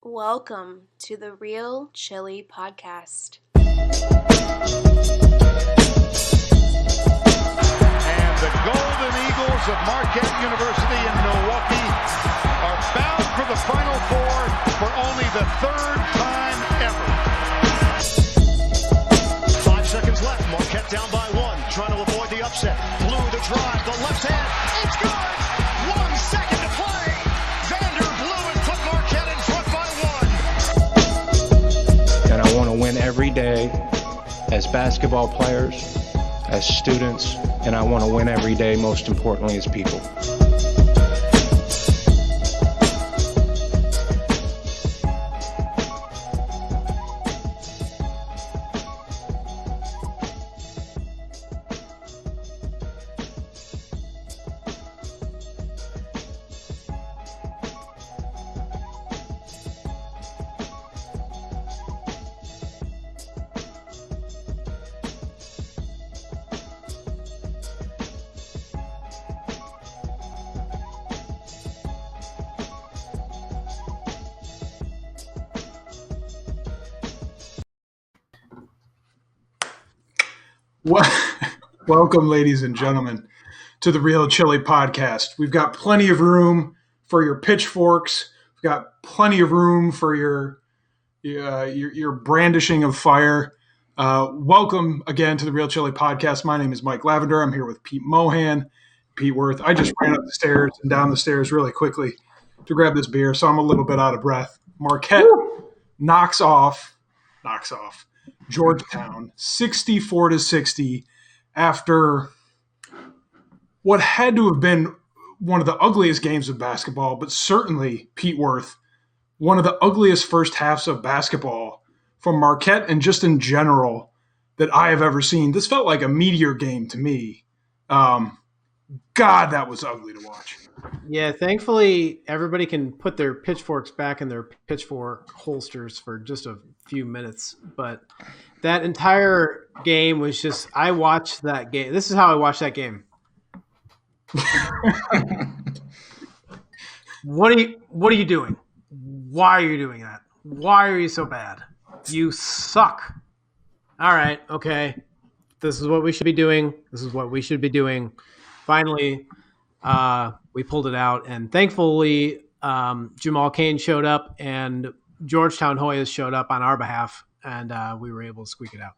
Welcome to the Real Chili Podcast. And the Golden Eagles of Marquette University in Milwaukee are bound for the Final Four for only the third time ever. 5 seconds left. Marquette down by one, trying to avoid the upset. Blue the drive, the left hand. It's good. 1 second to play. Vander Blue has put Marquette in front by one. And I want to win every day as basketball players, as students, and I want to win every day, most importantly, as people. Welcome, ladies and gentlemen, to the Real Chili Podcast. We've got plenty of room for your pitchforks. We've got plenty of room for your brandishing of fire. Welcome again to the Real Chili Podcast. My name is Mike Lavender. I'm here with Pete Mohan, Pete Worth. I just ran up the stairs and down the stairs really quickly to grab this beer, so I'm a little bit out of breath. Marquette knocks off Georgetown 64-60 after what had to have been one of the ugliest games of basketball, but certainly, Pete Worth, one of the ugliest first halves of basketball from Marquette and just in general that I have ever seen. This felt like a meteor game to me. God, that was ugly to watch. Yeah, thankfully everybody can put their pitchforks back in their pitchfork holsters for just a few minutes. But that entire game was just – I watched that game. This is how I watched that game. What are you doing? Why are you doing that? Why are you so bad? You suck. All right, okay. This is what we should be doing. This is what we should be doing. Finally, we pulled it out, and thankfully Cain showed up and Georgetown Hoyas showed up on our behalf, and we were able to squeak it out.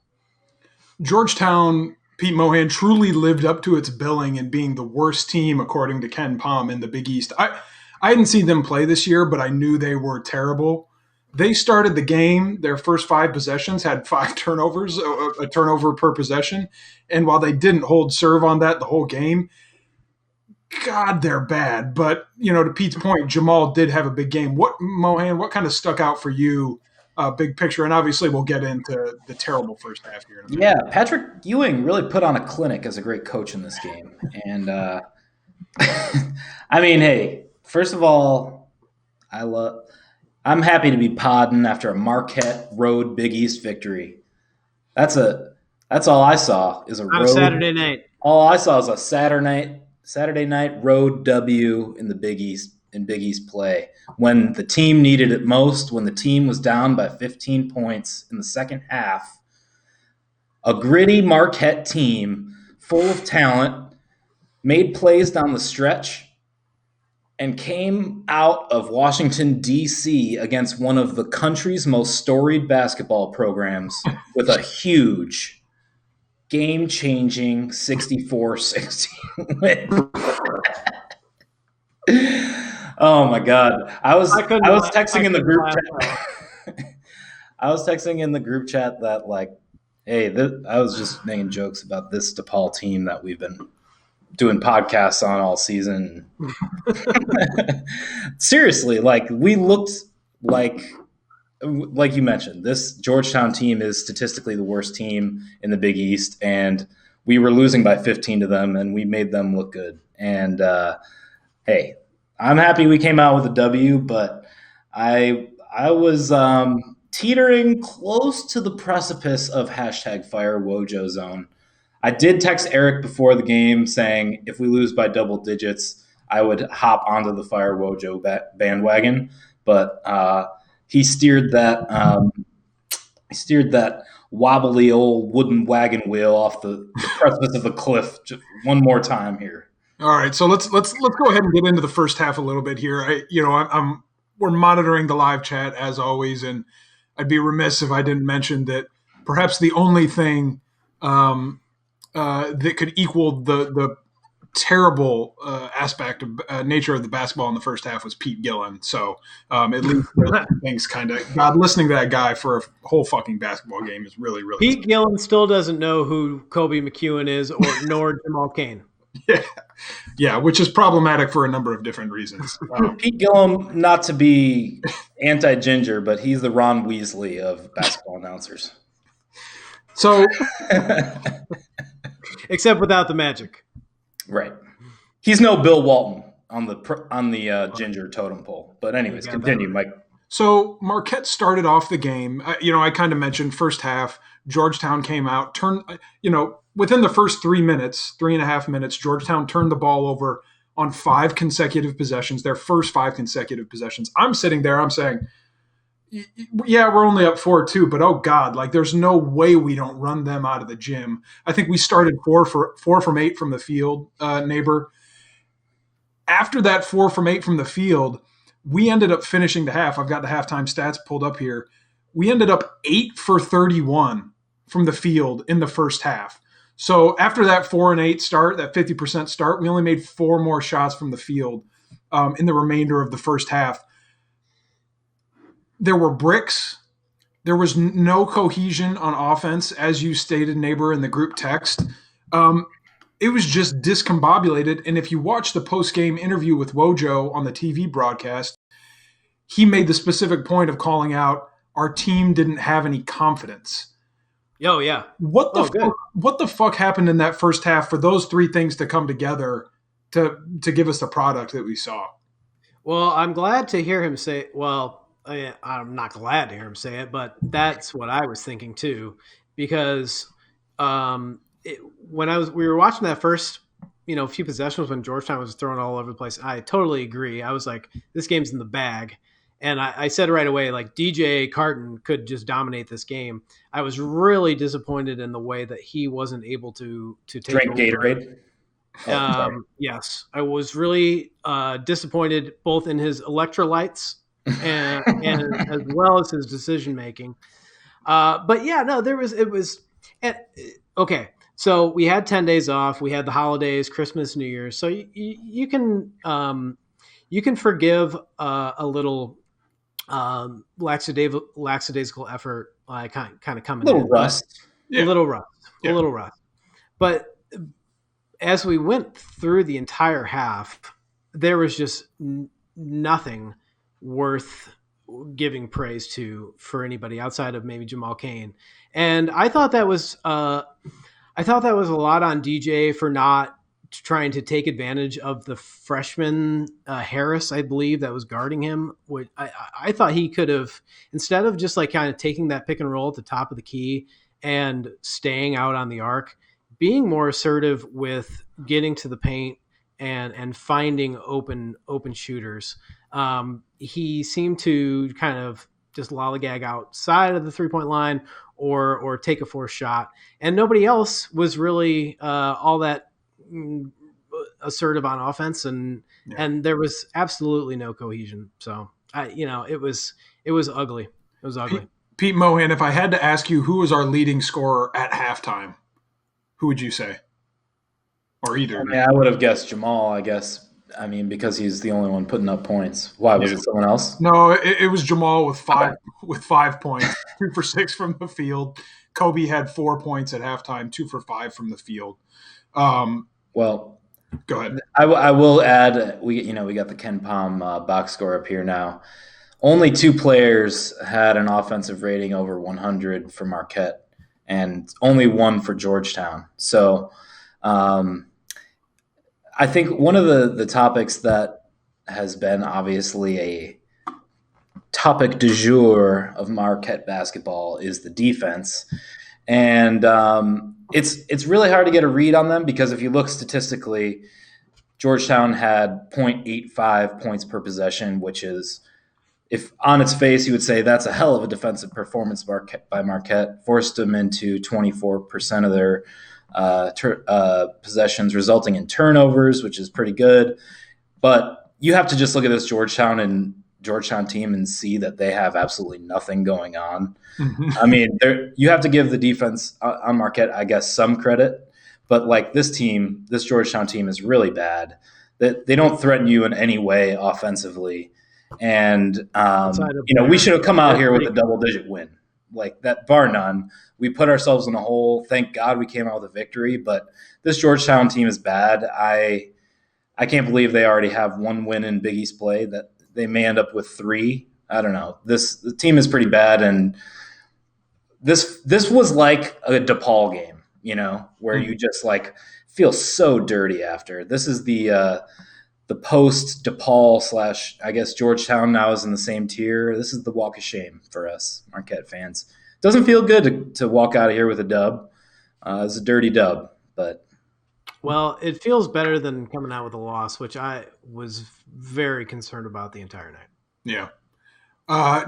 Georgetown, Pete Mohan, truly lived up to its billing in being the worst team, according to Ken Pom, in the Big East. I hadn't seen them play this year, but I knew they were terrible. They started the game, their first 5 possessions had 5 turnovers, a turnover per possession, and while they didn't hold serve on that the whole game, God, they're bad. But, to Pete's point, Jamal did have a big game. Mohan, what kind of stuck out for you, big picture? And obviously we'll get into the terrible first half here. Yeah, Patrick Ewing really put on a clinic as a great coach in this game. And, I mean, hey, first of all, I'm happy to be podding after a Marquette Road Big East victory. That's all I saw is a road. Saturday night. All I saw is a Saturday night road W in the Big East play when the team needed it most, when the team was down by 15 points in the second half. A gritty Marquette team full of talent made plays down the stretch and came out of Washington, D.C. against one of the country's most storied basketball programs with a huge game-changing 64-60 win. Oh my God! I was texting in the group chat. I was texting in the group chat that hey, I was just making jokes about this DePaul team that we've been doing podcasts on all season. Seriously, we looked like you mentioned, this Georgetown team is statistically the worst team in the Big East, and we were losing by 15 to them, and we made them look good. And hey, I'm happy we came out with a W, but I was teetering close to the precipice of #FireWojoZone. I did text Eric before the game saying if we lose by double digits, I would hop onto the Fire Wojo bandwagon. But he steered that wobbly old wooden wagon wheel off the precipice of the cliff just one more time here. All right, so let's go ahead and get into the first half a little bit here. We're monitoring the live chat as always, and I'd be remiss if I didn't mention that perhaps the only thing that could equal the terrible aspect of nature of the basketball in the first half was Pete Gillen. So at least those things kind of God, listening to that guy for a whole fucking basketball game is really, really. Pete Gillen still doesn't know who Kobe McEwen is, nor Jamal Cain. Yeah, which is problematic for a number of different reasons. Pete Gillen, not to be anti-Ginger, but he's the Ron Weasley of basketball announcers. So, except without the magic. Right. He's no Bill Walton on the Ginger totem pole. But anyways, continue, Mike. So Marquette started off the game. I kind of mentioned first half, Georgetown came out, within the first 3.5 minutes, Georgetown turned the ball over on 5 consecutive possessions, their first 5 consecutive possessions. I'm sitting there, I'm saying, yeah, we're only up 4-2, but oh God, like there's no way we don't run them out of the gym. I think we started 4 from 8 from the field, neighbor. After that 4 from 8 from the field, we ended up finishing the half. I've got the halftime stats pulled up here. We ended up 8 for 31 from the field in the first half. So after that 4 and 8 start, that 50% start, we only made 4 more shots from the field in the remainder of the first half. There were bricks. There was no cohesion on offense, as you stated, neighbor, in the group text. It was just discombobulated. And if you watch the post-game interview with Wojo on the TV broadcast, he made the specific point of calling out our team didn't have any confidence. Oh, yeah. What the fuck happened in that first half for those 3 things to come together to give us the product that we saw? Well, I'm glad to hear him say, I'm not glad to hear him say it, but that's what I was thinking too, because we were watching that first, few possessions when Georgetown was throwing all over the place. I totally agree. I was like, this game's in the bag. And I said right away, like DJ Carton could just dominate this game. I was really disappointed in the way that he wasn't able to take drink Gatorade. Yes, I was really disappointed both in his electrolytes and as well as his decision making. But yeah, no, okay. So we had 10 days off. We had the holidays, Christmas, New Year's. So you can forgive a little lackadaisical effort, kind of coming in. Rust. A little rust. But as we went through the entire half, there was just nothing worth giving praise to for anybody outside of maybe Jamal Cain. And I thought that was a lot on DJ for not trying to take advantage of the freshman Harris, I believe, that was guarding him. I thought he could have, instead of just like kind of taking that pick and roll at the top of the key and staying out on the arc, being more assertive with getting to the paint and finding open shooters. He seemed to kind of just lollygag outside of the 3-point line or take a forced shot. And nobody else was really all that assertive on offense. And there was absolutely no cohesion. So it was ugly. It was ugly. Pete Mohan, if I had to ask you who was our leading scorer at halftime, who would you say? Or either? I would have guessed Jamal, I guess. I mean, because he's the only one putting up points. Why, was it someone else? No, it was Jamal with 5 points, 2 for 6 from the field. Kobe had 4 points at halftime, 2 for 5 from the field. Well, go ahead. I will add, we got the Ken Pom box score up here now. Only 2 players had an offensive rating over 100 for Marquette, and only 1 for Georgetown. So I think one of the topics that has been obviously a topic du jour of Marquette basketball is the defense. And it's really hard to get a read on them because if you look statistically, Georgetown had 0.85 points per possession, which is if on its face you would say that's a hell of a defensive performance by Marquette, forced them into 24% of their possessions, resulting in turnovers, which is pretty good. But you have to just look at this Georgetown team and see that they have absolutely nothing going on. I mean, you have to give the defense on Marquette, I guess, some credit. But like this Georgetown team is really bad. They don't threaten you in any way offensively. And, we should have come out here with a double-digit win. Like that, bar none. We put ourselves in a hole. Thank God we came out with a victory. But this Georgetown team is bad. I can't believe they already have one win in Big East play, that they may end up with 3. I don't know. The team is pretty bad, and this was like a DePaul game, where you just like feel so dirty after. This is the post DePaul / I guess Georgetown now is in the same tier. This is the walk of shame for us Marquette fans. Doesn't feel good to walk out of here with a dub. It's a dirty dub, but. Well, it feels better than coming out with a loss, which I was very concerned about the entire night. Yeah.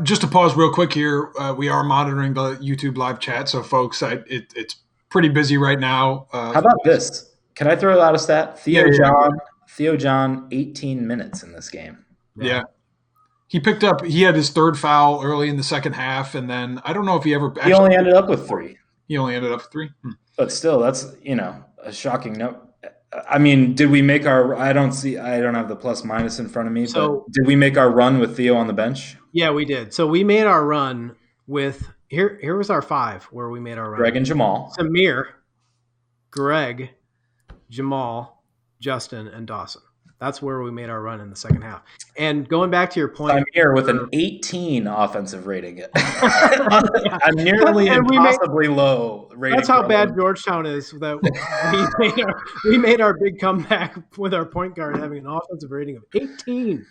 Just to pause real quick here, we are monitoring the YouTube live chat, so folks, it's pretty busy right now. How about this? Can I throw out a stat? Theo John, 18 minutes in this game. Yeah. He had his 3rd foul early in the second half, and then I don't know if he only ended up with 3. He only ended up with 3? But still, that's, a shocking note. I mean, did we make I don't have the plus minus in front of me, but did we make our run with Theo on the bench? Yeah, we did. So we made our run with, here was our 5 where we made our run. Greg and Jamal. Samir, Greg, Jamal, Justin, and Dawson. That's where we made our run in the second half. And going back to your point, I'm here with an 18 offensive rating. A nearly impossibly low rating. That's how bad Georgetown is. That we made our big comeback with our point guard having an offensive rating of 18.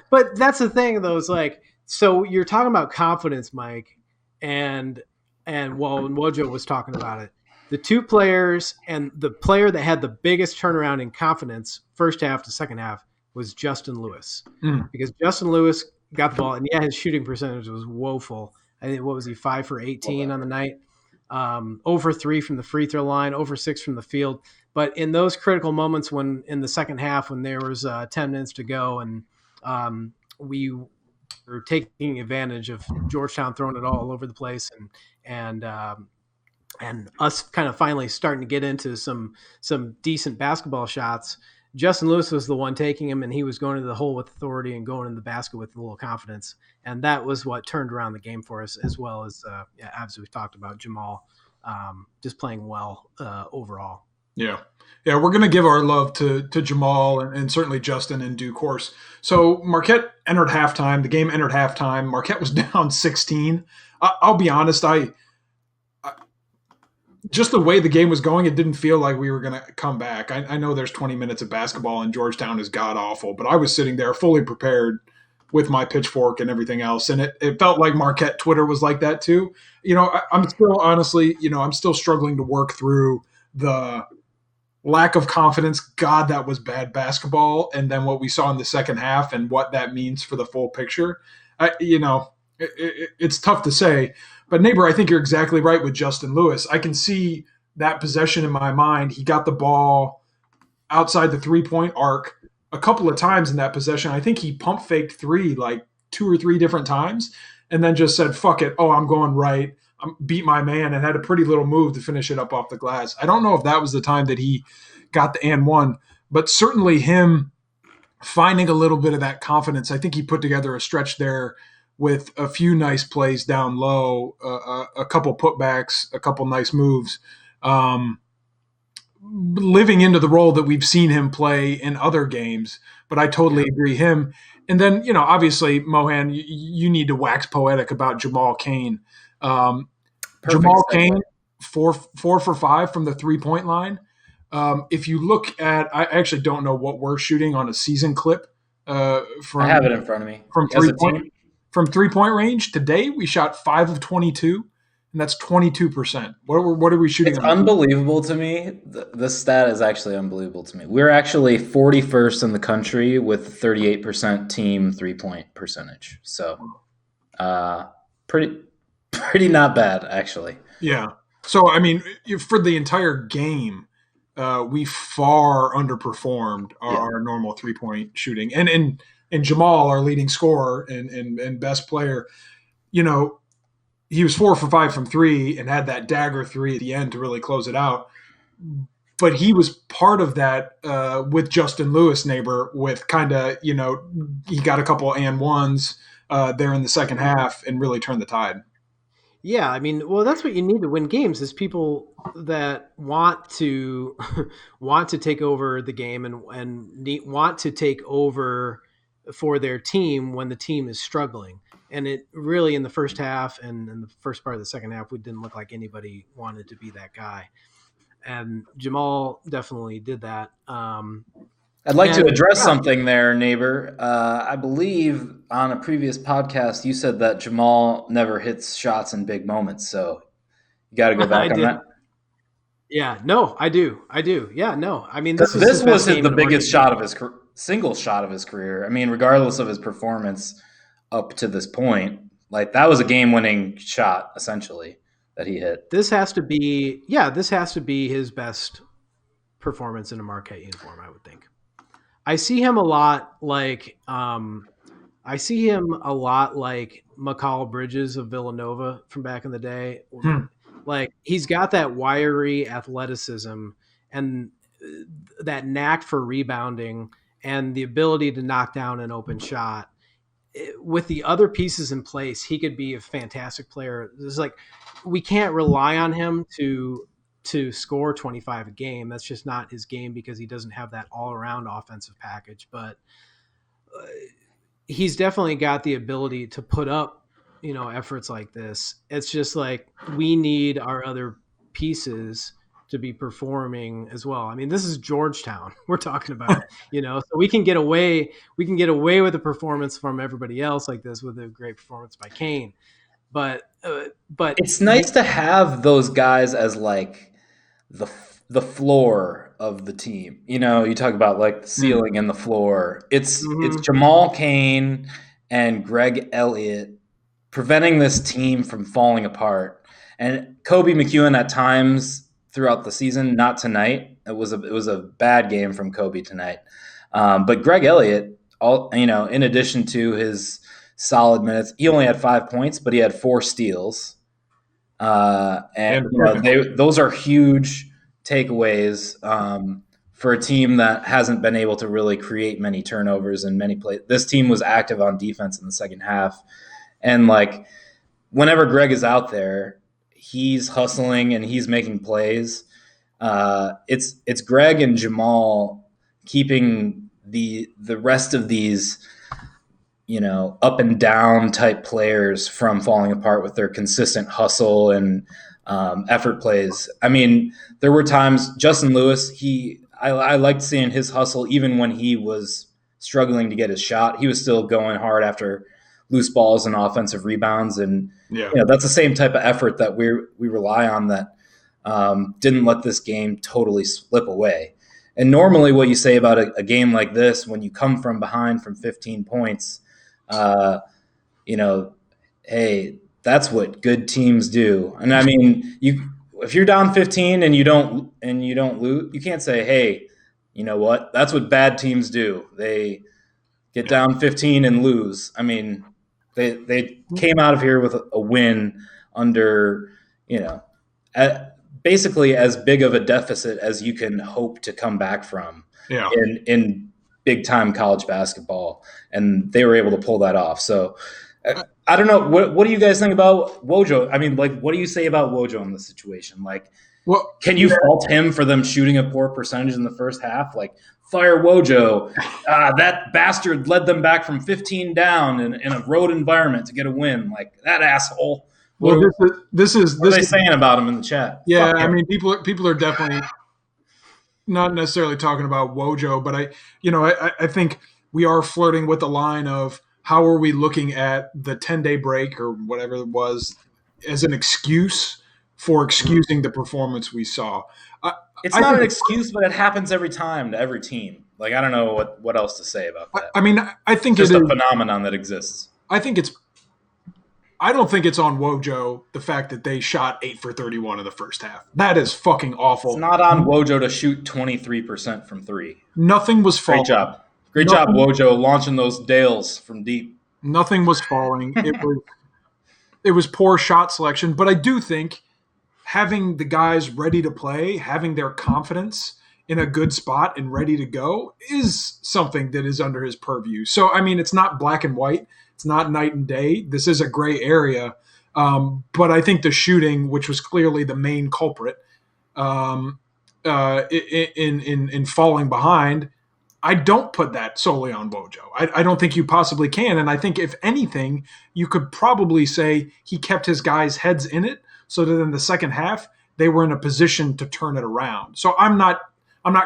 But that's the thing, though. Is like, so you're talking about confidence, Mike, and when Wojo was talking about it. The 2 players and the player that had the biggest turnaround in confidence first half to second half was Justin Lewis. Because Justin Lewis got the ball, and his shooting percentage was woeful. I think, what was he, 5 for 18 on the night? Over 3 from the free throw line, over 6 from the field. But in those critical moments in the second half, when there was 10 minutes to go and we were taking advantage of Georgetown throwing it all over the place and us kind of finally starting to get into some decent basketball shots, Justin Lewis was the one taking him, and he was going to the hole with authority and going in the basket with a little confidence. And that was what turned around the game for us, as well as we've talked about, Jamal just playing well overall. Yeah, we're going to give our love to Jamal and certainly Justin in due course. So Marquette entered halftime. The game entered halftime. Marquette was down 16. I'll be honest, just the way the game was going, it didn't feel like we were going to come back. I know there's 20 minutes of basketball and Georgetown is god-awful, but I was sitting there fully prepared with my pitchfork and everything else. And it felt like Marquette Twitter was like that too. I'm still honestly, I'm still struggling to work through the lack of confidence. God, that was bad basketball. And then what we saw in the second half and what that means for the full picture. It's tough to say. But neighbor, I think you're exactly right with Justin Lewis. I can see that possession in my mind. He got the ball outside the 3-point arc a couple of times in that possession. I think he pump faked 3 like 2 or 3 different times and then just said, fuck it. Oh, I'm going right. Beat my man, and had a pretty little move to finish it up off the glass. I don't know if that was the time that he got the and one, but certainly him finding a little bit of that confidence. I think he put together a stretch there with a few nice plays down low, a couple putbacks, a couple nice moves, living into the role that we've seen him play in other games. But I totally agree him. And then, obviously, Mohan, you need to wax poetic about Jamal Cain. Jamal Cain, 4 for 5 from the 3-point line. If you look at, I actually don't know what we're shooting on a season clip. I have it in front of me. From 3-point range today, we shot 5 of 22, and that's 22%. What are we shooting? It's unbelievable to me. This stat is actually unbelievable to me. We're actually 41st in the country with 38% team 3-point percentage. So, pretty not bad actually. Yeah. So I mean, for the entire game, we far underperformed our normal 3-point shooting, and Jamal, our leading scorer and best player, he was 4 for 5 from 3 and had that dagger 3 at the end to really close it out. But he was part of that with Justin Lewis, neighbor, with kind of, he got a couple and ones there in the second half and really turned the tide. Yeah, I mean, well, that's what you need to win games is people that want to take over the game and want to take over for their team when the team is struggling. And it really, in the first half and in the first part of the second half, we didn't look like anybody wanted to be that guy. And Jamal definitely did that. I'd like to address something there, neighbor. I believe on a previous podcast, you said that Jamal never hits shots in big moments. So you got to go back on that. Yeah, no, I do. Yeah, no. I mean, this was the biggest shot of his single shot of his career. I mean, regardless of his performance up to this point, like that was a game-winning shot essentially that he hit. This has to be his best performance in a Marquette uniform, I would think. I see him a lot like McCall Bridges of Villanova from back in the day. Like he's got that wiry athleticism and that knack for rebounding and the ability to knock down an open shot. With the other pieces in place, he could be a fantastic player. It's like we can't rely on him to score 25 a game. That's just not his game because he doesn't have that all-around offensive package. But he's definitely got the ability to put up, efforts like this. It's just like we need our other pieces to be performing as well. I mean, this is Georgetown we're talking about, so we can get away with a performance from everybody else like this with a great performance by Cain. But it's nice to have those guys as like the floor of the team. You talk about like the ceiling and the floor. It's Jamal Cain and Greg Elliott preventing this team from falling apart. And Kobe McEwen at times throughout the season, not tonight. It was a bad game from Kobe tonight. But Greg Elliott, in addition to his solid minutes, he only had 5 points, but he had 4 steals. Those are huge takeaways for a team that hasn't been able to really create many turnovers in many plays. This team was active on defense in the second half. And like whenever Greg is out there, he's hustling and he's making plays. It's Greg and Jamal keeping the rest of these, up and down type players from falling apart with their consistent hustle and effort plays. I mean, there were times Justin Lewis, I liked seeing his hustle even when he was struggling to get his shot. He was still going hard after loose balls and offensive rebounds. And that's the same type of effort that we rely on that didn't let this game totally slip away. And normally what you say about a game like this, when you come from behind from 15 points, hey, that's what good teams do. And I mean, if you're down 15 and you don't lose, you can't say, hey, you know what? That's what bad teams do. They get down 15 and lose. I mean, they came out of here with a win under, basically as big of a deficit as you can hope to come back from in big time college basketball. And they were able to pull that off. So I don't know. What do you guys think about Wojo? I mean, like, what do you say about Wojo in this situation? Like, can you fault him for them shooting a poor percentage in the first half? Like, fire Wojo. That bastard led them back from 15 down in a road environment to get a win. Like, that asshole. Well, this is what are they saying about him in the chat? Yeah, I mean, people are definitely not necessarily talking about Wojo, but I think we are flirting with the line of how are we looking at the 10-day break or whatever it was as an excuse for excusing the performance we saw. It's not an excuse, but it happens every time to every team. Like, I don't know what else to say about that. I mean, I think it's just it a phenomenon that exists. I don't think it's on Wojo, the fact that they shot 8 for 31 in the first half. That is fucking awful. It's not on Wojo to shoot 23% from 3. Nothing was falling. Great job, Wojo, launching those Dales from deep. Nothing was falling. It was poor shot selection, but I do think having the guys ready to play, having their confidence in a good spot and ready to go is something that is under his purview. So, I mean, it's not black and white. It's not night and day. This is a gray area. But I think the shooting, which was clearly the main culprit in falling behind, I don't put that solely on Wojo. I don't think you possibly can. And I think, if anything, you could probably say he kept his guys' heads in it so that in the second half they were in a position to turn it around. So I'm not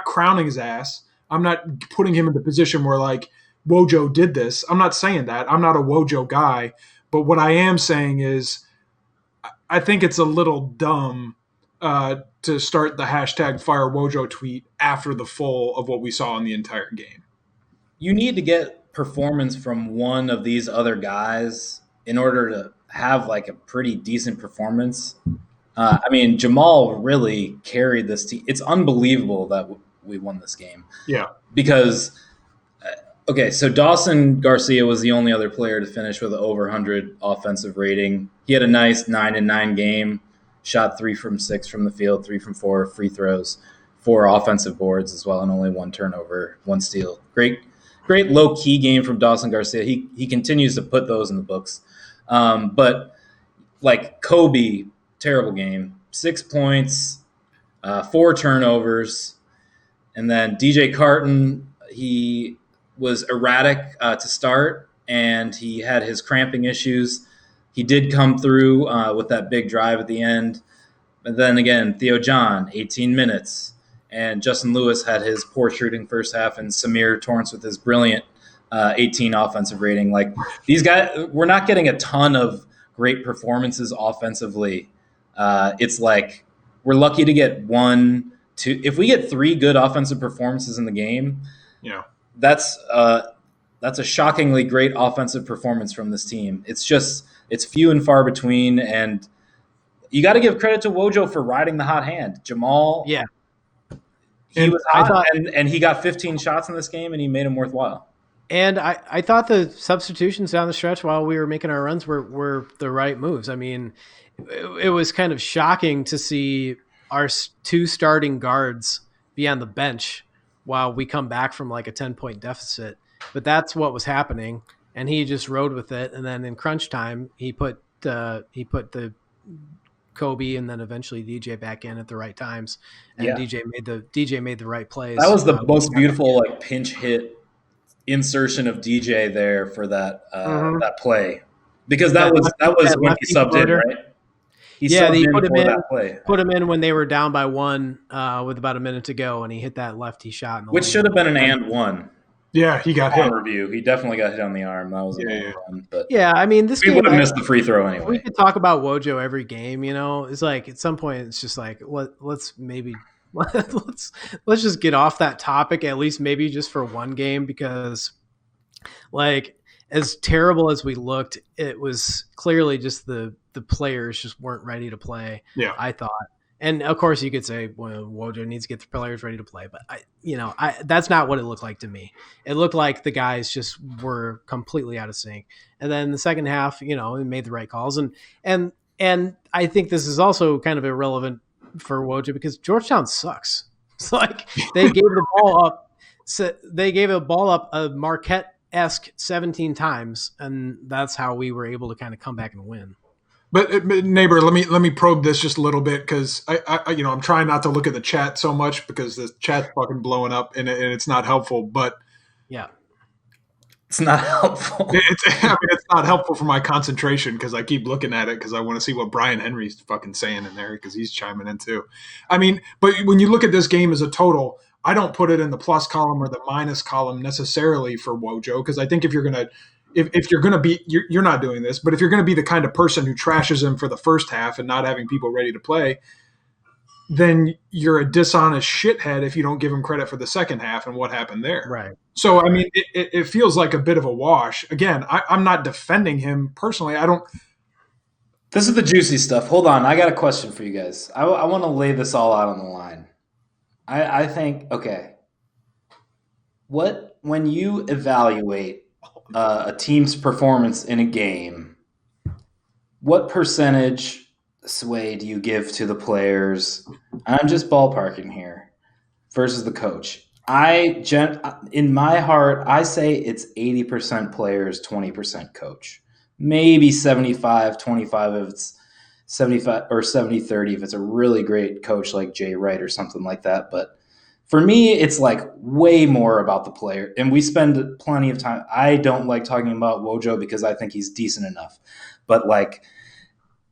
crowning his ass. I'm not putting him in the position where, like, Wojo did this. I'm not saying that. I'm not a Wojo guy. But what I am saying is I think it's a little dumb to start the hashtag Fire Wojo tweet after the full of what we saw in the entire game. You need to get performance from one of these other guys in order to have like a pretty decent performance. I mean, Jamal really carried this team. It's unbelievable that we won this game. Yeah. Because, okay, so Dawson Garcia was the only other player to finish with an over 100 offensive rating. He had a nice 9-9 game, shot 3 from 6 from the field, 3 from 4 free throws, 4 offensive boards as well, and only 1 turnover, 1 steal. Great low-key game from Dawson Garcia. He continues to put those in the books. But, like, Kobe, terrible game. 6 points, 4 turnovers. And then DJ Carton, he was erratic to start, and he had his cramping issues. He did come through with that big drive at the end. And then again, Theo John, 18 minutes. And Justin Lewis had his poor shooting first half, and Samir Torrance with his brilliant 18 offensive rating. Like, these guys, we're not getting a ton of great performances offensively. It's like we're lucky to get 1, 2. If we get 3 good offensive performances in the game, yeah, that's a shockingly great offensive performance from this team. It's few and far between, and you got to give credit to Wojo for riding the hot hand. Jamal, yeah, he was hot, and he got 15 shots in this game, and he made them worthwhile. And I thought the substitutions down the stretch while we were making our runs were the right moves. I mean, it was kind of shocking to see our 2 starting guards be on the bench while we come back from like a 10-point deficit. But that's what was happening, and he just rode with it. And then in crunch time, he put the Kobe and then eventually DJ back in at the right times, and DJ made the right plays. That was the most beautiful like pinch hit insertion of DJ there for that that play, because that was when he subbed in, right? He put him in when they were down by 1 with about a minute to go, and he hit that lefty shot, which should have been an and 1. Yeah, he got hit. Review. He definitely got hit on the arm. That was a run, but I mean, this we game would have missed the free throw anyway. We could talk about Wojo every game, you know. It's like at some point, it's just like let's just get off that topic, at least maybe just for one game, because like as terrible as we looked, it was clearly just the players just weren't ready to play. Yeah, I thought. And of course, you could say, well, Wojo needs to get the players ready to play, but that's not what it looked like to me. It looked like the guys just were completely out of sync. And then the second half, we made the right calls, and I think this is also kind of irrelevant for Wojo because Georgetown sucks. It's like they gave the ball up. So they gave a ball up a Marquette-esque 17 times, and that's how we were able to kind of come back and win. But neighbor, let me probe this just a little bit because I'm trying not to look at the chat so much because the chat's fucking blowing up and it's not helpful. But yeah, it's not helpful. It's not helpful for my concentration because I keep looking at it because I want to see what Brian Henry's fucking saying in there because he's chiming in too. I mean, but when you look at this game as a total, I don't put it in the plus column or the minus column necessarily for Wojo because I think if you're gonna if you're going to be, you're not doing this, but if you're going to be the kind of person who trashes him for the first half and not having people ready to play, then you're a dishonest shithead if you don't give him credit for the second half and what happened there. Right. So, I mean, it feels like a bit of a wash. Again, I'm not defending him personally. I don't. This is the juicy stuff. Hold on. I got a question for you guys. I want to lay this all out on the line. I think, okay, when you evaluate a team's performance in a game, what percentage sway do you give to the players? I'm just ballparking here versus the coach. In my heart, I say it's 80% players, 20% coach. Maybe 75-25 if it's 75 or 70-30 if it's a really great coach like Jay Wright or something like that. But for me, it's like way more about the player. And we spend plenty of time. I don't like talking about Wojo because I think he's decent enough. But like,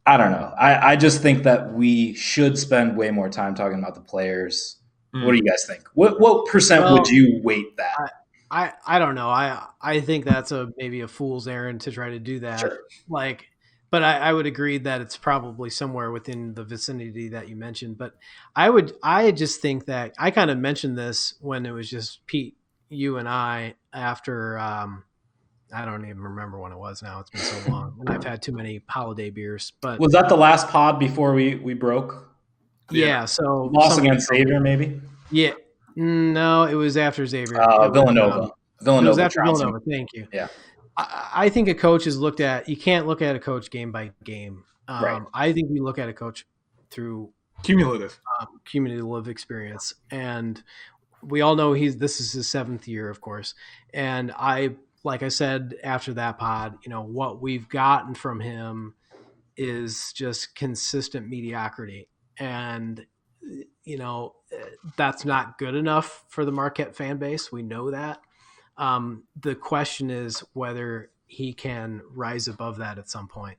I don't know. I just think that we should spend way more time talking about the players. What do you guys think? What percent would you weight that? I don't know. I think that's maybe a fool's errand to try to do that. Sure. But I would agree that it's probably somewhere within the vicinity that you mentioned. But I just think that I kind of mentioned this when it was just Pete, you and I after I don't even remember when it was now. It's been so long. And I've had too many holiday beers. But was that the last pod before we broke? Yeah. So loss against Xavier, maybe? Yeah. No, it was after Xavier. Villanova. It was after Villanova. Thank you. Yeah. I think a coach is looked at. You can't look at a coach game by game. Right. I think we look at a coach through Cumulative experience, and we all know this is his 7th year, of course. And like I said after that pod, what we've gotten from him is just consistent mediocrity, and that's not good enough for the Marquette fan base. We know that. The question is whether he can rise above that at some point.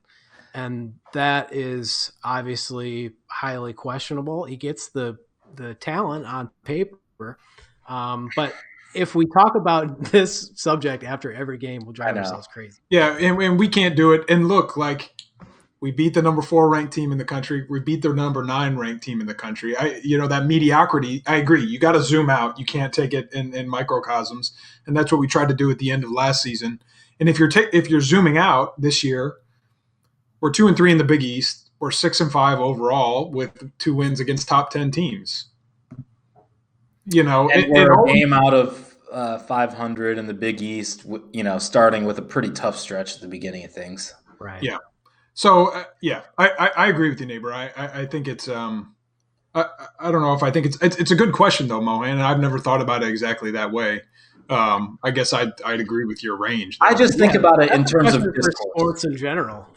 And that is obviously highly questionable. He gets the talent on paper. But if we talk about this subject after every game, we'll drive ourselves crazy. Yeah, and we can't do it. And look, like, we beat the number 4 ranked team in the country. We beat the number 9 ranked team in the country. That mediocrity, I agree. You got to zoom out. You can't take it in microcosms. And that's what we tried to do at the end of last season. And if you're zooming out this year, we're 2-3 in the Big East. We're 6-5 overall with 2 wins against top 10 teams. And we're a game out of 500 in the Big East, starting with a pretty tough stretch at the beginning of things. Right. Yeah. So, I agree with you, neighbor. I think it's I don't know if I think it's a good question, though, Mohan, and I've never thought about it exactly that way. I guess I'd agree with your range, though. I just think about it in terms of sports in general,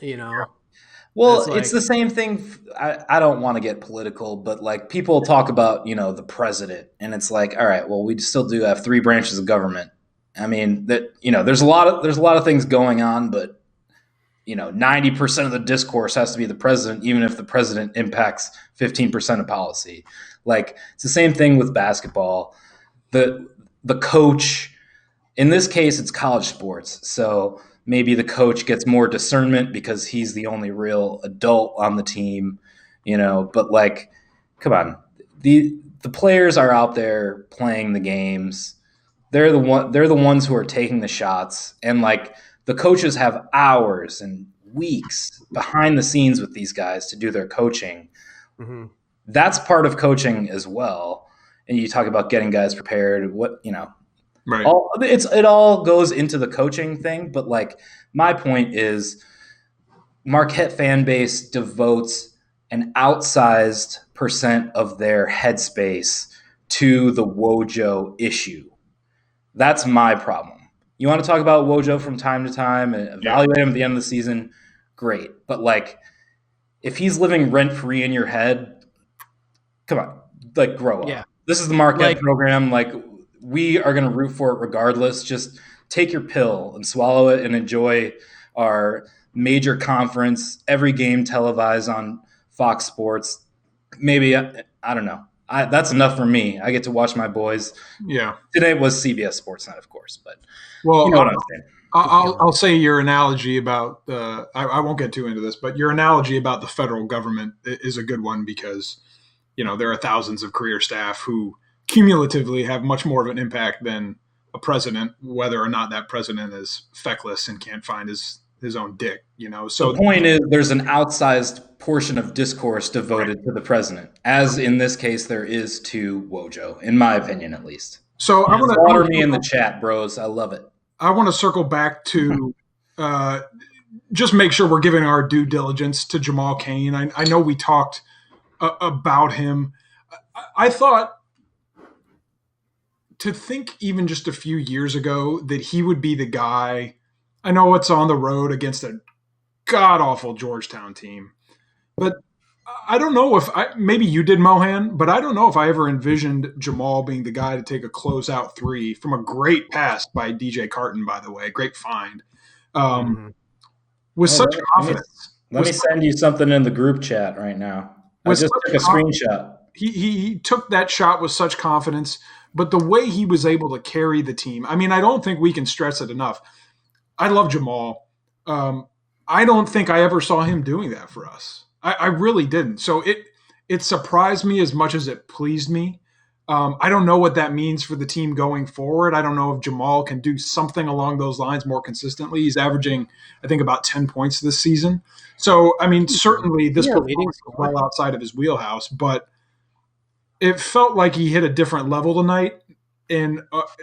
Well, it's the same thing. I don't want to get political, but like people talk about, the president, and it's like, all right, well, we still do have 3 branches of government. I mean, that there's a lot of things going on, but 90% of the discourse has to be the president, even if the president impacts 15% of policy. Like, it's the same thing with basketball. The coach, in this case, it's college sports. So maybe the coach gets more discernment because he's the only real adult on the team, but like, come on, the players are out there playing the games. They're the ones who are taking the shots, and like, the coaches have hours and weeks behind the scenes with these guys to do their coaching. Mm-hmm. That's part of coaching as well. And you talk about getting guys prepared, right. It all goes into the coaching thing. But like, my point is Marquette fan base devotes an outsized percent of their headspace to the Wojo issue. That's my problem. You want to talk about Wojo from time to time and evaluate him at the end of the season, great. But like, if he's living rent free in your head, come on, like, grow up. Yeah. This is the Marquette program. Like, we are going to root for it regardless. Just take your pill and swallow it and enjoy our major conference, every game televised on Fox Sports. Maybe, I don't know. That's enough for me. I get to watch my boys. Yeah. Today was CBS Sportsnet, of course, but well, you know what I'm saying. I'll say your analogy about I won't get too into this, but your analogy about the federal government is a good one because, there are thousands of career staff who cumulatively have much more of an impact than a president, whether or not that president is feckless and can't find his own dick, So the point is there's an outsized portion of discourse devoted to the president, as in this case there is to Wojo, in my opinion at least. So I want to water me in the chat, bros. I love it. I want to circle back to just make sure we're giving our due diligence to Jamal Cain. I know we talked about him. I thought to think even just a few years ago that he would be the guy. I know it's on the road against a god-awful Georgetown team, but I don't know if maybe you did, Mohan, but I don't know if I ever envisioned Jamal being the guy to take a closeout three from a great pass by DJ Carton, by the way, great find, with such confidence. Let me send you something in the group chat right now. I just took a screenshot. He took that shot with such confidence, but the way he was able to carry the team, I mean, I don't think we can stress it enough. I love Jamal. I don't think I ever saw him doing that for us. I really didn't. So it surprised me as much as it pleased me. I don't know what that means for the team going forward. I don't know if Jamal can do something along those lines more consistently. He's averaging, I think, about 10 points this season. So, I mean, certainly this performance is well outside of his wheelhouse, but it felt like he hit a different level tonight in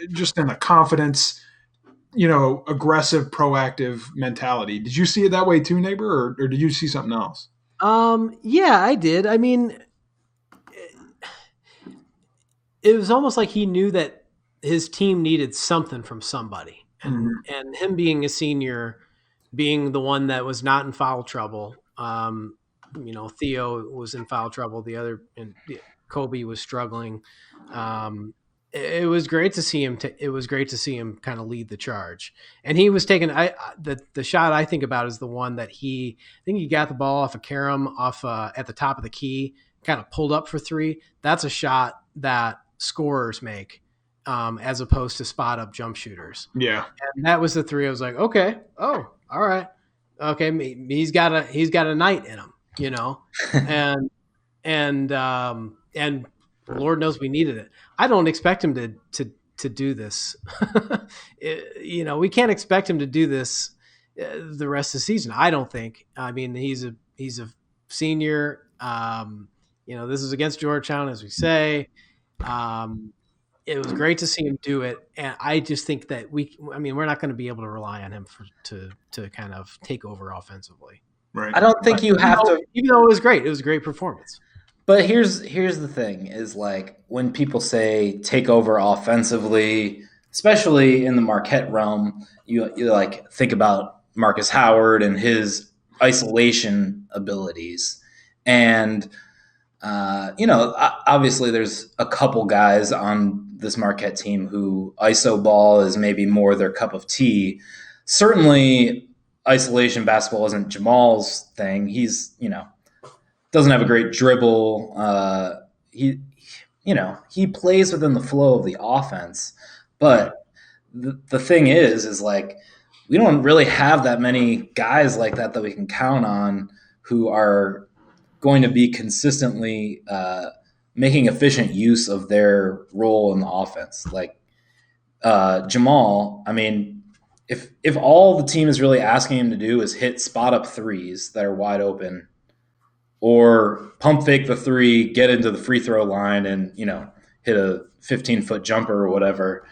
just in a confidence, aggressive, proactive mentality. Did you see it that way too, neighbor, or did you see something else? Yeah, I did. I mean, it was almost like he knew that his team needed something from somebody. And him being a senior, being the one that was not in foul trouble, Theo was in foul trouble. The other, and Kobe was struggling. It was great to see him. It was great to see him kind of lead the charge, and he was taking. The shot I think about is the one that I think he got the ball off of Karam at the top of the key, kind of pulled up for three. That's a shot that scorers make, as opposed to spot up jump shooters. Yeah, and that was the three. I was like, okay, all right, okay, he's got a night in him, and Lord knows we needed it. I don't expect him to do this. We can't expect him to do this the rest of the season. I don't think. I mean, he's a senior. This is against Georgetown, as we say. It was great to see him do it, and I just think that we're not going to be able to rely on him to kind of take over offensively. Right. I don't think you have to. Even though it was great, it was a great performance. But here's the thing is like when people say take over offensively, especially in the Marquette realm, you like think about Marcus Howard and his isolation abilities. And, obviously there's a couple guys on this Marquette team who iso ball is maybe more their cup of tea. Certainly isolation basketball isn't Jamal's thing. He's, doesn't have a great dribble. He plays within the flow of the offense. But the thing is like we don't really have that many guys like that we can count on who are going to be consistently making efficient use of their role in the offense. Like Jamal, I mean, if all the team is really asking him to do is hit spot up threes that are wide open, or pump fake the three, get into the free throw line and, hit a 15-foot jumper or whatever,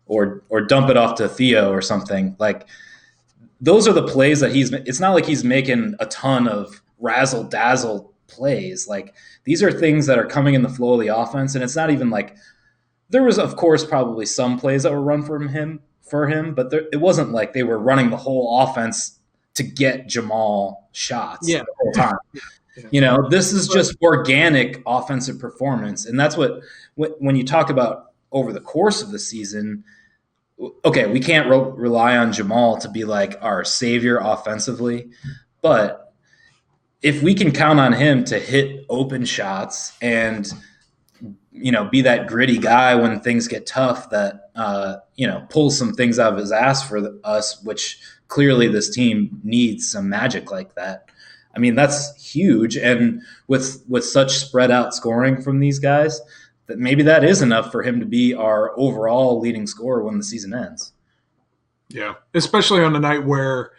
or dump it off to Theo or something. Like those are the plays that it's not like he's making a ton of razzle dazzle plays. Like these are things that are coming in the flow of the offense. And it's not even like there was, of course, probably some plays that were run for him, but it wasn't like they were running the whole offense to get Jamal shots the whole time. This is just organic offensive performance. And that's when you talk about over the course of the season, okay, we can't rely on Jamal to be like our savior offensively, but if we can count on him to hit open shots and be that gritty guy when things get tough that, pulls some things out of his ass for us, which clearly this team needs some magic like that. I mean, that's huge. And with such spread out scoring from these guys, that maybe that is enough for him to be our overall leading scorer when the season ends. Yeah, especially on a night where,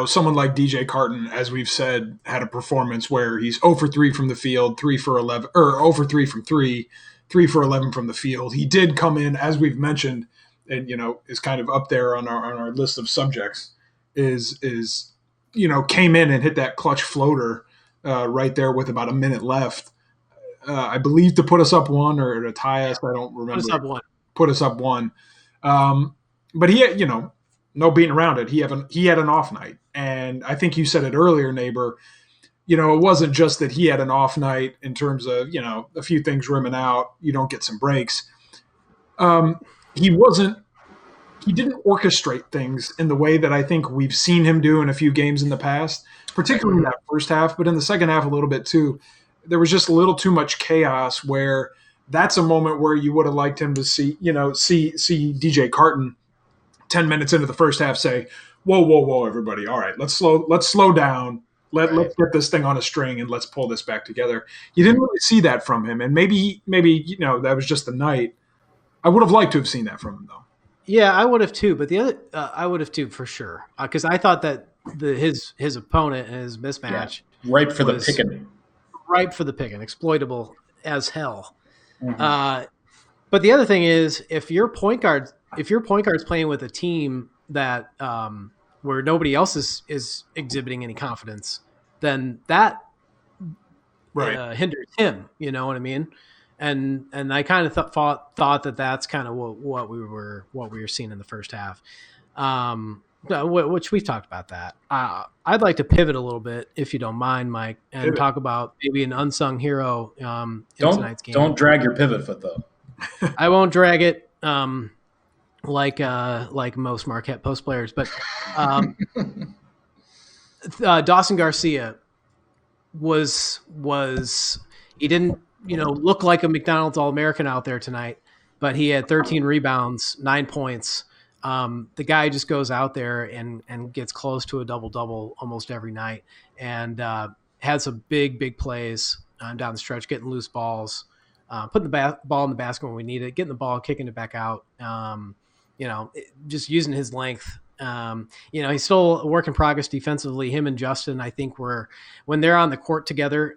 someone like DJ Carton, as we've said, had a performance where he's 0 for 3 from the field, 3 for 11, or 0 for 3 from 3, 3 for 11 from the field. He did come in, as we've mentioned, and, is kind of up there on our list of subjects, came in and hit that clutch floater right there with about a minute left. I believe to put us up 1 or to tie us. I don't remember. Put us up 1. But he had, no beating around it. He had an off night. And I think you said it earlier, neighbor, it wasn't just that he had an off night in terms of, a few things rimming out. You don't get some breaks. He didn't orchestrate things in the way that I think we've seen him do in a few games in the past, particularly in that first half, but in the second half a little bit too. There was just a little too much chaos where that's a moment where you would have liked him to see DJ Carton 10 minutes into the first half say, whoa, everybody. All right, let's slow down. Let's get this thing on a string and let's pull this back together. You didn't really see that from him. And maybe that was just the night. I would have liked to have seen that from him though. Yeah, I would have too. But the other, I would have too for sure. Because I thought that his opponent and his mismatch ripe for the picking, exploitable as hell. Mm-hmm. But the other thing is, if your point guard's playing with a team that where nobody else is exhibiting any confidence, then that hinders him. You know what I mean? And I kind of thought that that's kind of what we were seeing in the first half, which we've talked about that. I'd like to pivot a little bit, if you don't mind, Mike, and talk about maybe an unsung hero in tonight's game. Don't drag your pivot foot though. I won't drag it like most Marquette post players, but Dawson Garcia was he didn't look like a McDonald's All-American out there tonight, but he had 13 rebounds, 9 points. The guy just goes out there and gets close to a double-double almost every night, and had some big plays down the stretch, getting loose balls, putting the ball in the basket when we need it, getting the ball, kicking it back out, just using his length. He's still a work in progress defensively. Him and Justin, I think, when they're on the court together,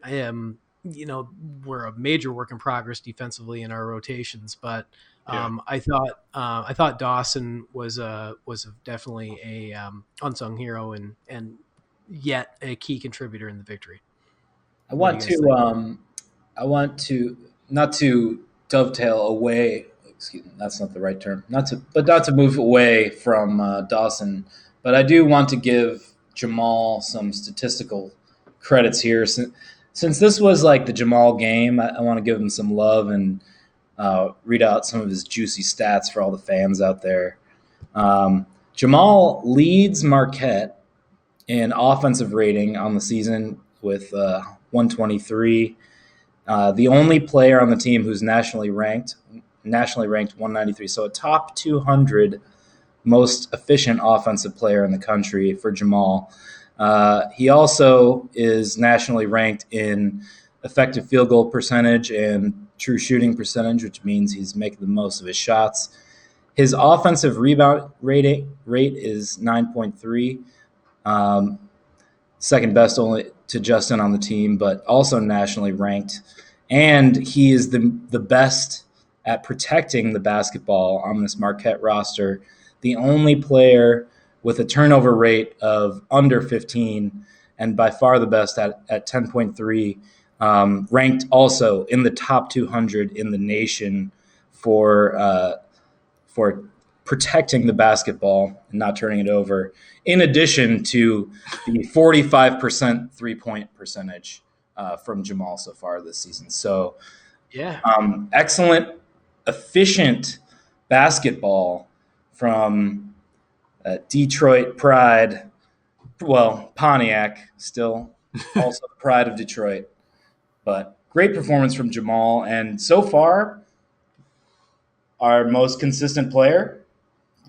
we're a major work in progress defensively in our rotations. But I thought Dawson was definitely a unsung hero and yet a key contributor in the victory. I want to not to dovetail away. Excuse me, that's not the right term. Not to move away from Dawson, but I do want to give Jamal some statistical credits here. Since this was like the Jamal game, I want to give him some love and read out some of his juicy stats for all the fans out there. Jamal leads Marquette in offensive rating on the season with 123. The only player on the team who's nationally ranked 193. So a top 200 most efficient offensive player in the country for Jamal. He also is nationally ranked in effective field goal percentage and true shooting percentage, which means he's making the most of his shots. His offensive rebound rate is 9.3, second best only to Justin on the team, but also nationally ranked. And he is the best at protecting the basketball on this Marquette roster, the only player with a turnover rate of under 15, and by far the best at 10.3, ranked also in the top 200 in the nation for protecting the basketball and not turning it over, in addition to the 45% three-point percentage from Jamal so far this season. So excellent, efficient basketball from Detroit pride. Well, Pontiac still also pride of Detroit, but great performance from Jamal, and so far, our most consistent player.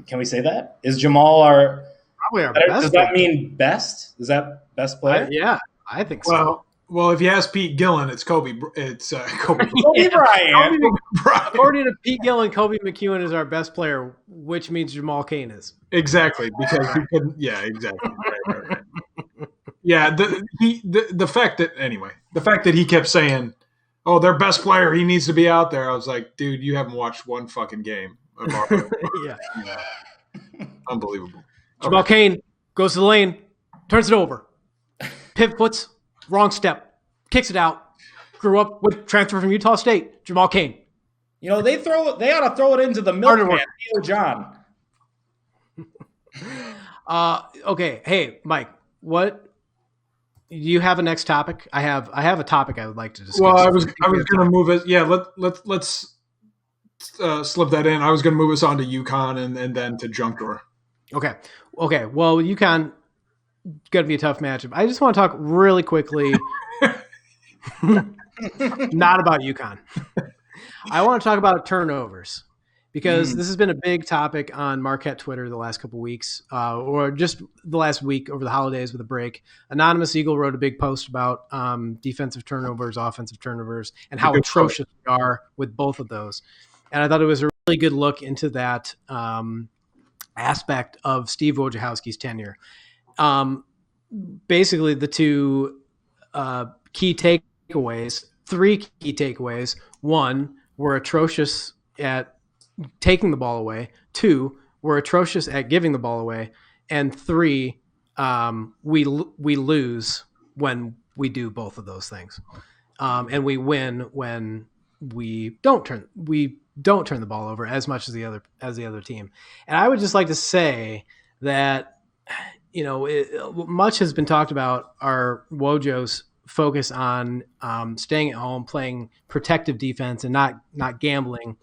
Can we say that? Is Jamal our Probably our better? best. Does that mean best? Is that best player? Yeah, I think so. Well, if you ask Pete Gillen, it's Kobe. It's Kobe. Kobe Bryant. According to Pete Gill and Kobe McEwen is our best player, which means Jamal Cain is. Exactly, because he couldn't. Yeah, exactly. Right. Yeah, the fact that he kept saying, "Oh, their best player, he needs to be out there." I was like, dude, you haven't watched one fucking game of our Yeah. Unbelievable. Jamal Cain goes to the lane, turns it over, pivot foots, wrong step, kicks it out. Grew up with transfer from Utah State. Jamal Cain. They ought to throw it into the milkman, Theo John. Okay. Hey, Mike, what do you have a next topic? I have a topic I would like to discuss. Well, I was going to move it. Yeah, let's slip that in. I was going to move us on to UConn and then to Junk Drawer. Okay. Well, UConn going to be a tough matchup. I just want to talk really quickly. Not about UConn. I want to talk about turnovers because this has been a big topic on Marquette Twitter the last couple of weeks, or just the last week over the holidays with a break. Anonymous Eagle wrote a big post about defensive turnovers, offensive turnovers, and how atrocious we are with both of those. And I thought it was a really good look into that aspect of Steve Wojciechowski's tenure. Basically, the two key takeaways, three key takeaways. One, we're atrocious at taking the ball away. Two, we're atrocious at giving the ball away. And three, we lose when we do both of those things. And we win when we don't turn the ball over as much as the other team. And I would just like to say that, much has been talked about our Wojo's focus on staying at home, playing protective defense, and not gambling,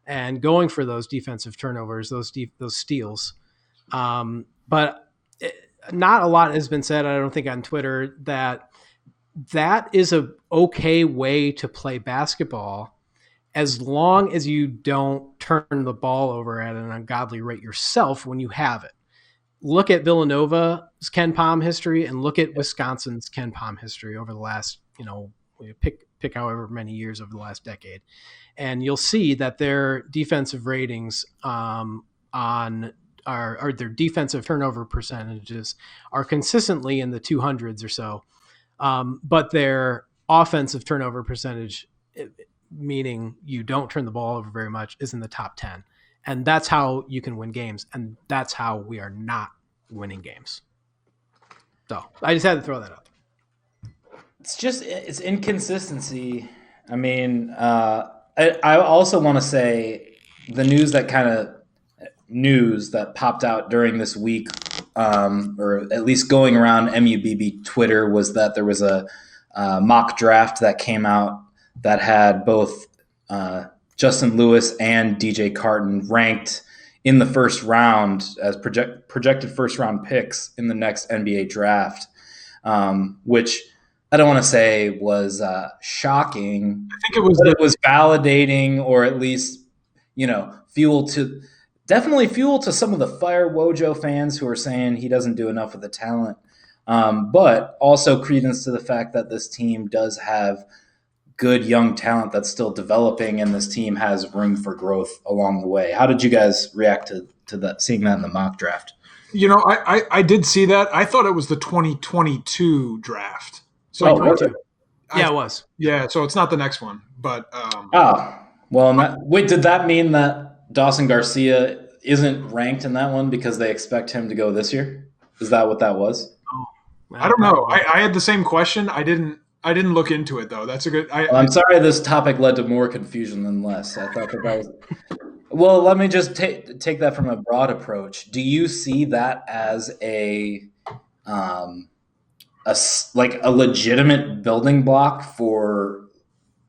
and going for those defensive turnovers, those steals. But not a lot has been said, I don't think, on Twitter that is a okay way to play basketball, as long as you don't turn the ball over at an ungodly rate yourself when you have it. Look at Villanova's Ken Pom history and look at Wisconsin's Ken Pom history over the last, pick however many years over the last decade. And you'll see that their defensive ratings or their defensive turnover percentages are consistently in the 200s or so. But their offensive turnover percentage, meaning you don't turn the ball over very much, is in the top 10. And that's how you can win games. And that's how we are not winning games. So I just had to throw that up. It's inconsistency. I mean, I also want to say the news that popped out during this week, or at least going around MUBB Twitter, was that there was a mock draft that came out that had both Justin Lewis and DJ Carton ranked in the first round as projected first round picks in the next NBA draft, which I don't want to say was shocking. I think it was validating, or at least, fuel to some of the Fire Wojo fans who are saying he doesn't do enough with the talent, but also credence to the fact that this team does have good young talent that's still developing, and this team has room for growth along the way. How did you guys react to that, seeing that in the mock draft? I did see that. I thought it was the 2022 draft. So was it? Yeah, it was. Yeah, so it's not the next one, but wait, did that mean that Dawson Garcia isn't ranked in that one because they expect him to go this year? Is that what that was? Oh, I don't know. I had the same question. I didn't look into it though. That's a good. I'm sorry this topic led to more confusion than less. I thought that was. Well, let me just take that from a broad approach. Do you see that as a legitimate building block for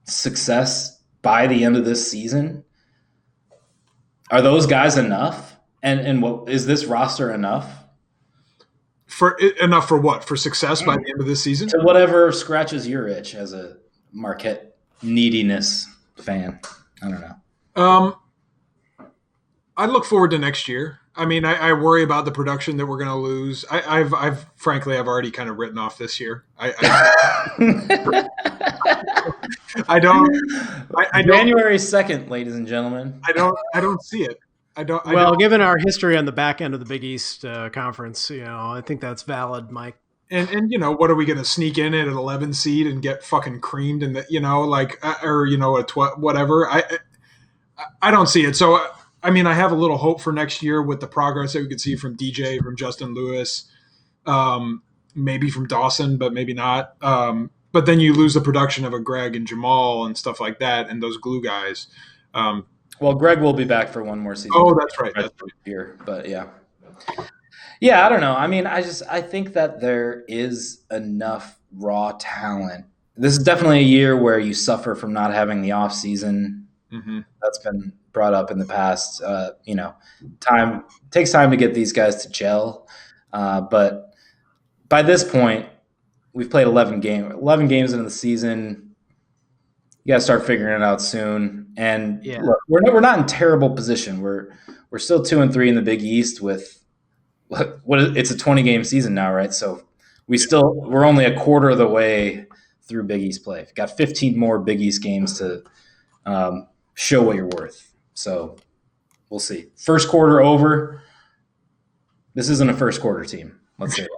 success by the end of this season? Are those guys enough? And what is this roster enough? Enough for what? For success by the end of this season? To whatever scratches your itch as a Marquette neediness fan. I don't know. I look forward to next year. I mean, I worry about the production that we're going to lose. I've frankly, I've already kind of written off this year. I don't. January 2nd, ladies and gentlemen. I don't see it. Given our history on the back end of the Big East conference, I think that's valid, Mike. And what are we going to sneak in at an 11 seed and get fucking creamed in the whatever? I don't see it. So I mean, I have a little hope for next year with the progress that we could see from DJ, from Justin Lewis, maybe from Dawson, but maybe not. But then you lose the production of a Greg and Jamal and stuff like that, and those glue guys. Well, Greg will be back for one more season. Oh, that's right. That's right. Here, but yeah. Yeah, I don't know. I mean, I think that there is enough raw talent. This is definitely a year where you suffer from not having the off season. Mm-hmm. That's been brought up in the past. Time takes time to get these guys to gel. But by this point, we've played 11 games into the season. You got to start figuring it out soon. And look, we're not in terrible position. We're still 2-3 in the Big East with it's a 20-game season now, right? So we're only a quarter of the way through Big East play. We've got 15 more Big East games to show what you're worth. So we'll see. First quarter over. This isn't a first quarter team. Let's say that.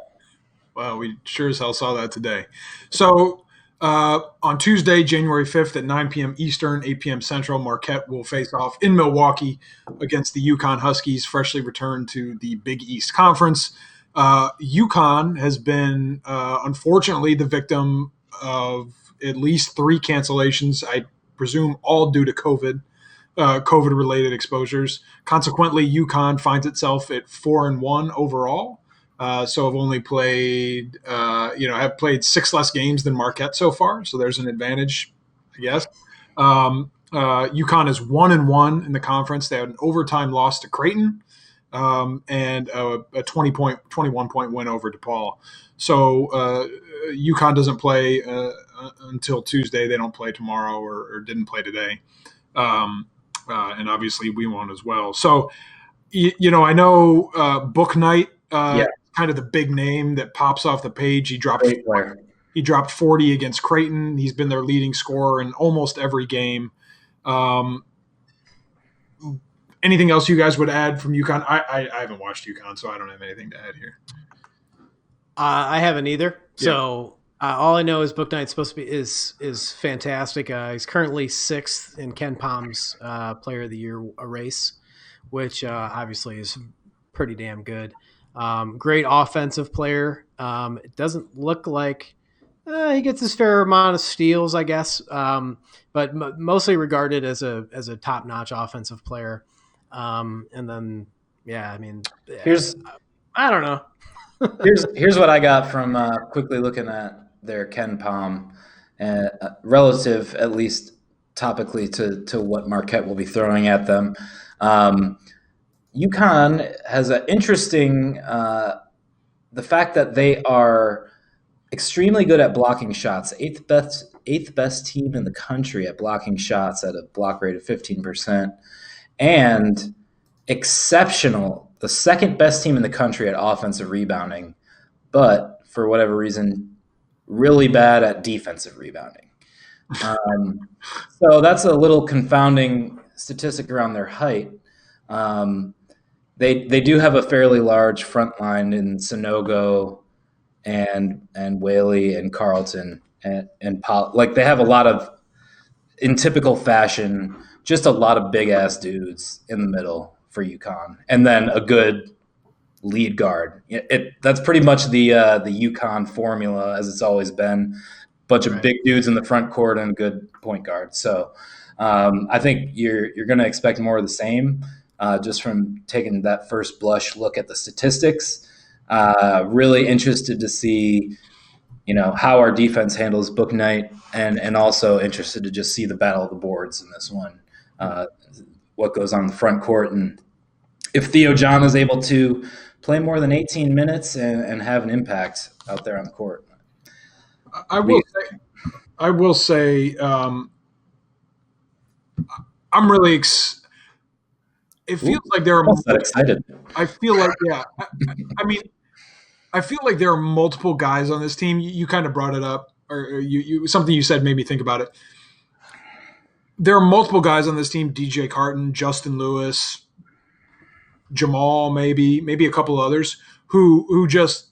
Wow, we sure as hell saw that today. So on Tuesday, January 5th at 9 p.m. Eastern, 8 p.m. Central, Marquette will face off in Milwaukee against the UConn Huskies, freshly returned to the Big East Conference. UConn has been, unfortunately, the victim of at least 3 cancellations, I presume all due to COVID-related exposures. Consequently, UConn finds itself at 4-1 overall. So I've only played, I've played 6 less games than Marquette so far. So there's an advantage, I guess. UConn is 1-1 in the conference. They had an overtime loss to Creighton, and a 21-point win over DePaul. So UConn doesn't play until Tuesday. They don't play tomorrow or didn't play today. And obviously we won't as well. So, I know Book Night, kind of the big name that pops off the page. He dropped 40 against Creighton. He's been their leading scorer in almost every game. Anything else you guys would add from UConn? I haven't watched UConn, so I don't have anything to add here. I haven't either. Yeah. So all I know is Book Night's supposed to be is fantastic. He's currently 6th in Ken Palm's Player of the Year race, which obviously is pretty damn good. Great offensive player. It doesn't look like he gets his fair amount of steals, I guess, but mostly regarded as a top-notch offensive player. And then, I mean, I don't know. here's what I got from quickly looking at their Ken Palm, relative, at least topically, to what Marquette will be throwing at them. UConn has an interesting the fact that they are extremely good at blocking shots. Eighth best team in the country at blocking shots at a block rate of 15%, and exceptional, the second best team in the country at offensive rebounding, but for whatever reason, really bad at defensive rebounding. So that's a little confounding statistic around their height. They do have a fairly large front line in Sanogo and Whaley and Carlton and Paul. Like, they have a lot of, in typical fashion, just a lot of big ass dudes in the middle for UConn, and then a good lead guard. That's pretty much the UConn formula as it's always been. Bunch of big dudes in the front court and a good point guard. So I think you're going to expect more of the same. Just from taking that first blush look at the statistics. Really interested to see, how our defense handles Book Night, and also interested to just see the battle of the boards in this one. What goes on in the front court, and if Theo John is able to play more than 18 minutes and have an impact out there on the court. I will say, I'm really. It feels like there are. I'm that excited. I feel like I mean, I feel like there are multiple guys on this team. You kind of brought it up, or you something you said made me think about it. There are multiple guys on this team: DJ Carton, Justin Lewis, Jamal, maybe a couple others who just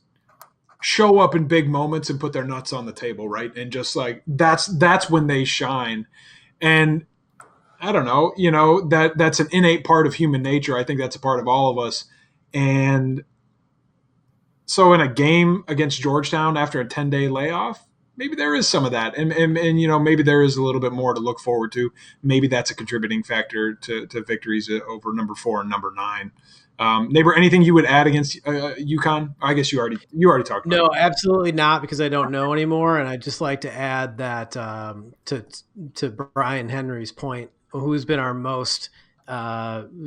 show up in big moments and put their nuts on the table, right? And just like that's when they shine. And I don't know, that's an innate part of human nature. I think that's a part of all of us. And so in a game against Georgetown after a 10-day layoff, maybe there is some of that. And maybe there is a little bit more to look forward to. Maybe that's a contributing factor to victories over number 4 and number 9. Neighbor, anything you would add against UConn? I guess you already talked about No, it. absolutely not, because I don't know anymore. And I'd just like to add that to Brian Henry's point, who's been our most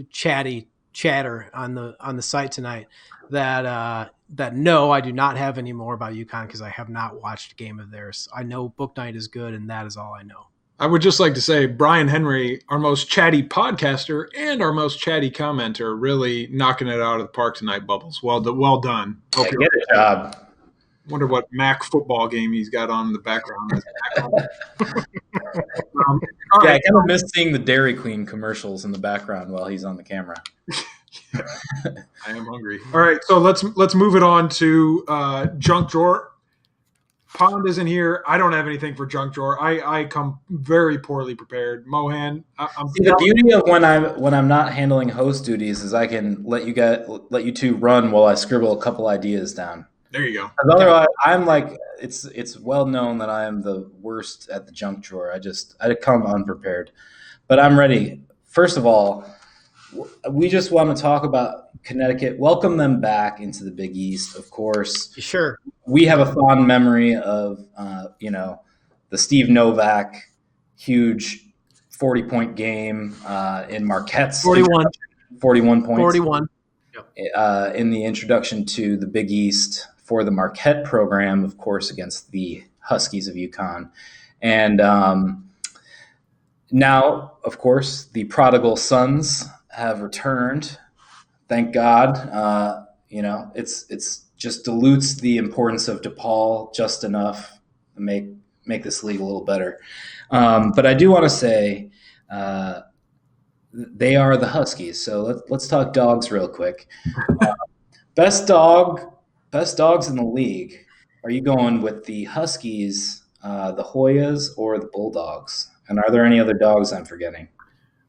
chatter on the site tonight, that no, I do not have any more about UConn because I have not watched a game of theirs. I know Book Night is good, and that is all I know. I would just like to say Brian Henry, our most chatty podcaster and our most chatty commenter, really knocking it out of the park tonight, Bubbles. Well done. Get a job. Wonder what MAC football game he's got on in the background. I kind of miss seeing the Dairy Queen commercials in the background while he's on the camera. I am hungry. All right, so let's move it on to junk drawer. Pond isn't here. I don't have anything for junk drawer. I come very poorly prepared. Mohan, the beauty of when I'm not handling host duties is I can let you two run while I scribble a couple ideas down. There you go. Otherwise, I'm like it's well known that I am the worst at the junk drawer. I come unprepared, but I'm ready. First of all, we just want to talk about Connecticut. Welcome them back into the Big East, of course. Sure. We have a fond memory of the Steve Novak huge 40-point game in Marquette's 41 points. 41. Yep. In the introduction to the Big East for the Marquette program, of course, against the Huskies of UConn. And now, of course, the prodigal sons have returned. Thank God. It's just dilutes the importance of DePaul just enough to make this league a little better. But I do want to say they are the Huskies. So let's talk dogs real quick. Best dogs in the league. Are you going with the Huskies, the Hoyas, or the Bulldogs? And are there any other dogs I'm forgetting?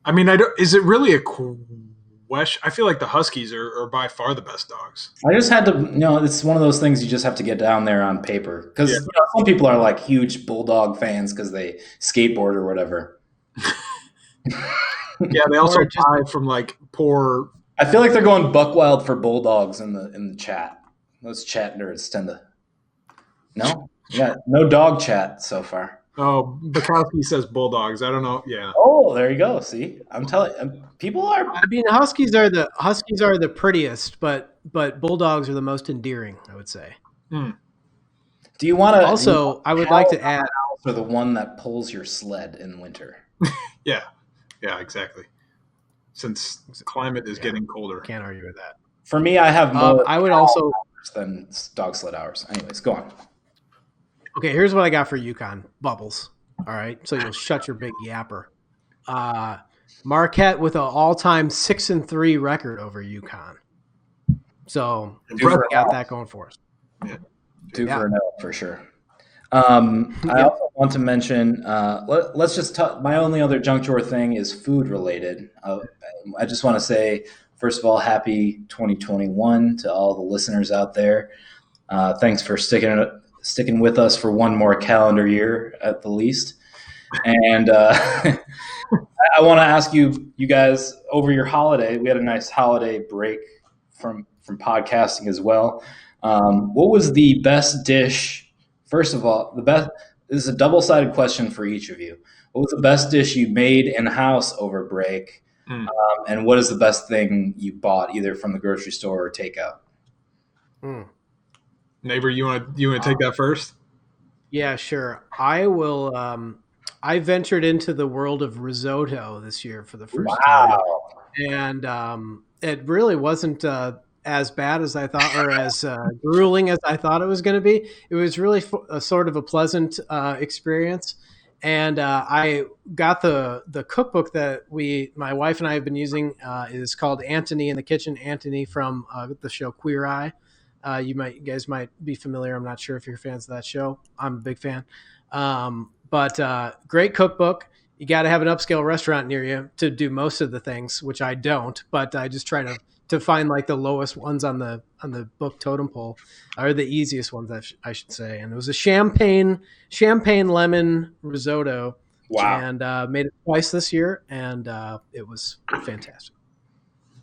I mean, is it really a question? I feel like the Huskies are by far the best dogs. I just had to, it's one of those things you just have to get down there on paper. Because some people are like huge Bulldog fans because they skateboard or whatever. Yeah, they also buy from like poor. I feel like they're going buck wild for Bulldogs in the chat. Those chat nerds tend to. No? Yeah, no dog chat so far. Oh, Bukowski says Bulldogs. I don't know. Yeah. Oh, there you go. See, I'm telling people are. I mean, Huskies are the prettiest, but Bulldogs are the most endearing, I would say. Do you want to? Also, I would like to add, for the one that pulls your sled in winter. Yeah, exactly. Since the climate is getting colder, can't argue with that. For me, I have more. I would also than dog sled hours. Anyways, go on. Okay, here's what I got for UConn. Bubbles. All right, so you'll shut your big yapper. Marquette with an all-time 6-3 record over UConn. So we got that going for us. Yeah. For an L for sure. I also want to mention. Let's just talk. My only other junk drawer thing is food related. I just want to say, first of all, happy 2021 to all the listeners out there. Thanks for sticking with us for one more calendar year at the least. And I want to ask you guys, over your holiday, we had a nice holiday break from podcasting as well. What was the best dish? First of all, this is a double-sided question for each of you. What was the best dish you made in-house over break? And what is the best thing you bought either from the grocery store or takeout? Neighbor, you want to take that first? Yeah, sure. I will. I ventured into the world of risotto this year for the first time, Wow. and it really wasn't as bad as I thought, or as grueling as I thought it was going to be. It was really a sort of a pleasant experience, and I got the cookbook that my wife and I have been using is called Antony in the Kitchen. Antony from the show Queer Eye. You guys might be familiar. I'm not sure if you're fans of that show. I'm a big fan. But great cookbook. You got to have an upscale restaurant near you to do most of the things, which I don't. But I just try to find like the lowest ones on the book totem pole, or the easiest ones, I should say. And it was a champagne lemon risotto. Wow. And made it twice this year, and it was fantastic.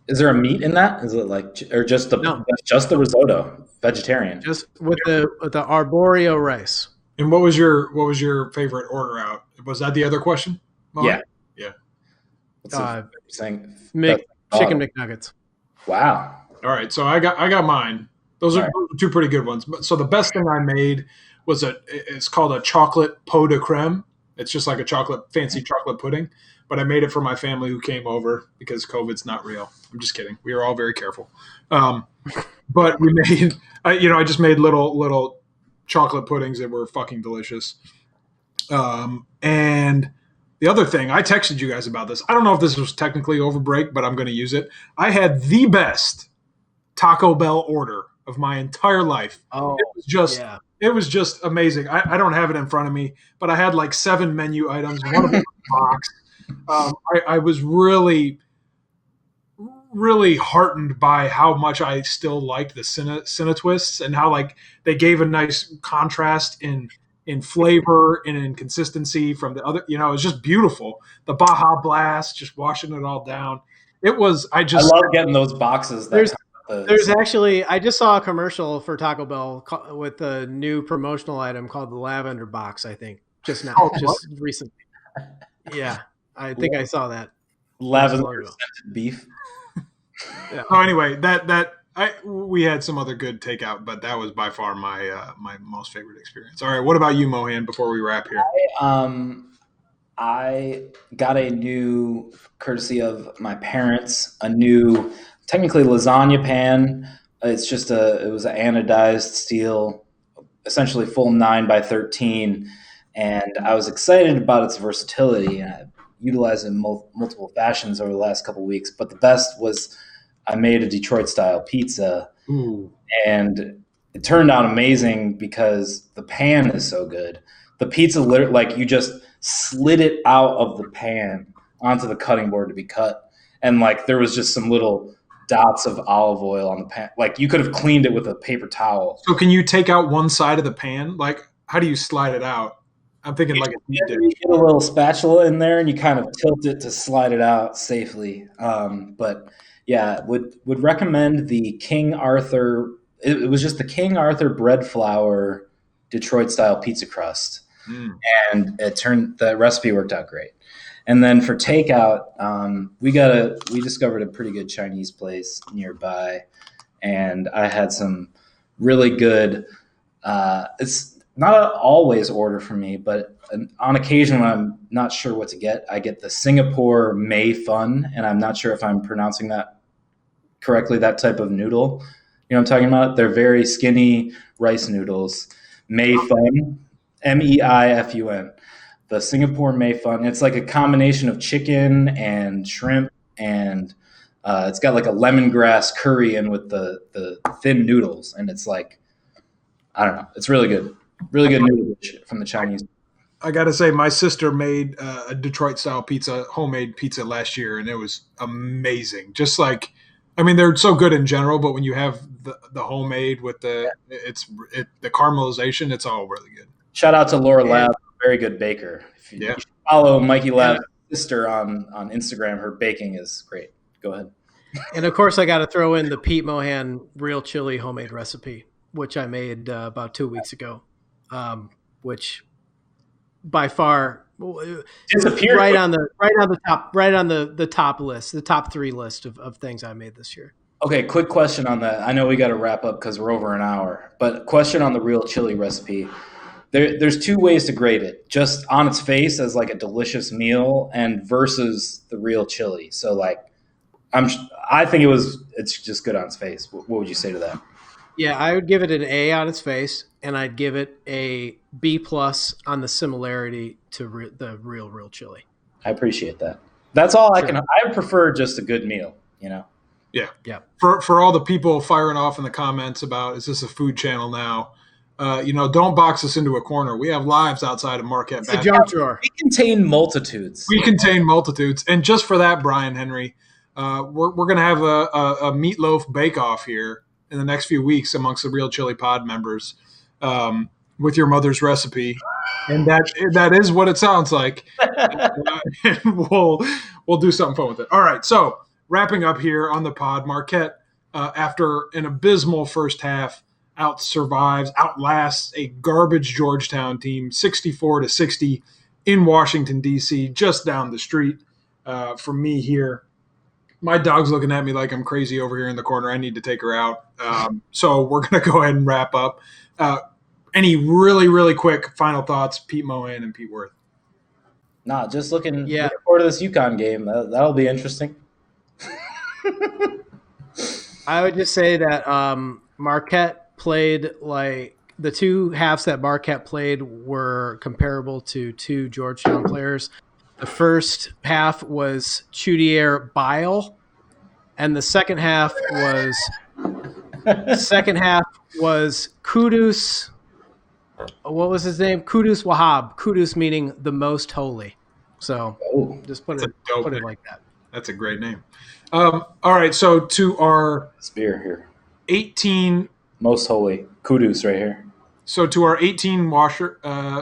Is there a meat in that? Is it like, or just the risotto? Vegetarian. Just with the arborio rice. And what was your favorite order out? Was that the other question? Yeah. Yeah. What's the saying? Chicken McNuggets. Wow. All right, so I got mine. Those are two pretty good ones. But so the best thing I made was it's called a chocolate pot de creme. It's just like a fancy chocolate pudding. But I made it for my family who came over because COVID's not real. I'm just kidding. We are all very careful. But we made, I just made little chocolate puddings that were fucking delicious. And the other thing, I texted you guys about this. I don't know if this was technically over break, but I'm going to use it. I had the best Taco Bell order of my entire life. Oh, it was just amazing. I don't have it in front of me, but I had like 7 menu items. One of them was a box. I was really, really heartened by how much I still liked the Cine twists, and how like they gave a nice contrast in flavor and in consistency from the other. It was just beautiful. The Baja Blast, just washing it all down. I love getting those boxes. There's actually, I just saw a commercial for Taco Bell with a new promotional item called the Lavender Box, I think, just now, just recently. Yeah, I think I saw that. Lavender scented beef. Yeah. Oh, anyway, we had some other good takeout, but that was by far my most favorite experience. All right, what about you, Mohan, before we wrap here? I got a new, courtesy of my parents, a new, technically lasagna pan. It was an anodized steel, essentially full 9x13, and I was excited about its versatility, and I utilized it in multiple fashions over the last couple of weeks. But the best was I made a Detroit-style pizza, and it turned out amazing because the pan is so good. The pizza, literally, like, you just slid it out of the pan onto the cutting board to be cut, and like there was just some little dots of olive oil on the pan. Like you could have cleaned it with a paper towel. So can you take out one side of the pan? Like, how do you slide it out? I'm thinking like you get a little spatula in there and you kind of tilt it to slide it out safely. But yeah, would recommend the King Arthur. It was just the King Arthur bread flour Detroit style pizza crust, and the recipe worked out great. And then for takeout, we discovered a pretty good Chinese place nearby, and I had some really good. It's not an always order for me, but on occasion when I'm not sure what to get, I get the Singapore Mei Fun, and I'm not sure if I'm pronouncing that correctly. That type of noodle, you know what I'm talking about? They're very skinny rice noodles. Mei Fun, MEIFUN. The Singapore Mei Fun. It's like a combination of chicken and shrimp, and it's got like a lemongrass curry in with the thin noodles, and it's like, I don't know, it's really good. Really good noodle dish from the Chinese. I got to say, my sister made a Detroit-style pizza, homemade pizza last year, and it was amazing. Just like, I mean, they're so good in general, but when you have the homemade with the caramelization, it's all really good. Shout out to Laura Lab, very good baker. You should follow Mikey Lab's sister on Instagram. Her baking is great. Go ahead. And of course, I got to throw in the Pete Mohan real chili homemade recipe, which I made about 2 weeks ago, which by far disappeared right on the top list, the top 3 list of things I made this year. Okay, quick question on that. I know we got to wrap up because we're over an hour, but question on the real chili recipe. there's two ways to grade it: just on its face as like a delicious meal, and versus the real chili. So like, I think it's just good on its face. What would you say to that? Yeah, I would give it an A on its face, and I'd give it a B+ on the similarity to the real chili. I appreciate that. That's all I can. I prefer just a good meal, you know. Yeah. Yeah. For all the people firing off in the comments about, is this a food channel now? Don't box us into a corner. We have lives outside of Marquette. It's a junk drawer. We contain multitudes. We contain multitudes. And just for that, Brian Henry, we're going to have a meatloaf bake-off here in the next few weeks amongst the Real Chili Pod members with your mother's recipe. And that is what it sounds like. And we'll do something fun with it. All right, so wrapping up here on the pod, Marquette, after an abysmal first half, outlasts a garbage Georgetown team 64-60 in Washington, D.C., just down the street from me here. My dog's looking at me like I'm crazy over here in the corner. I need to take her out. So we're going to go ahead and wrap up. Any really, really quick final thoughts, Pete Mohan and Pete Worth? Nah, just looking forward to this UConn game. That'll be interesting. I would just say that Marquette played like the two halves that Marquette played were comparable to two Georgetown players. The first half was Chudier Bile, and the second half was Kudus. What was his name? Kudus Wahab. Kudus meaning the most holy. So just put it like that. That's a great name. All right, so to our spear here, 18 most holy Kudus right here. So to our 18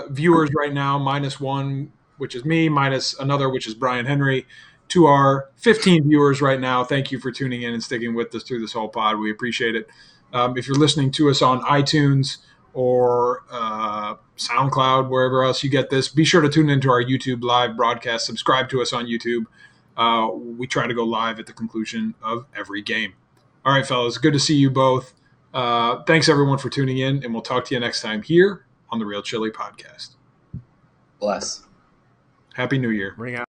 viewers right now, -1, which is me, minus another, which is Brian Henry. To our 15 viewers right now, thank you for tuning in and sticking with us through this whole pod. We appreciate it. If you're listening to us on iTunes or SoundCloud, wherever else you get this, be sure to tune into our YouTube live broadcast. Subscribe to us on YouTube. We try to go live at the conclusion of every game. All right, fellas, good to see you both. Thanks, everyone, for tuning in, and we'll talk to you next time here on the Real Chili Podcast. Bless. Happy New Year. Ring out.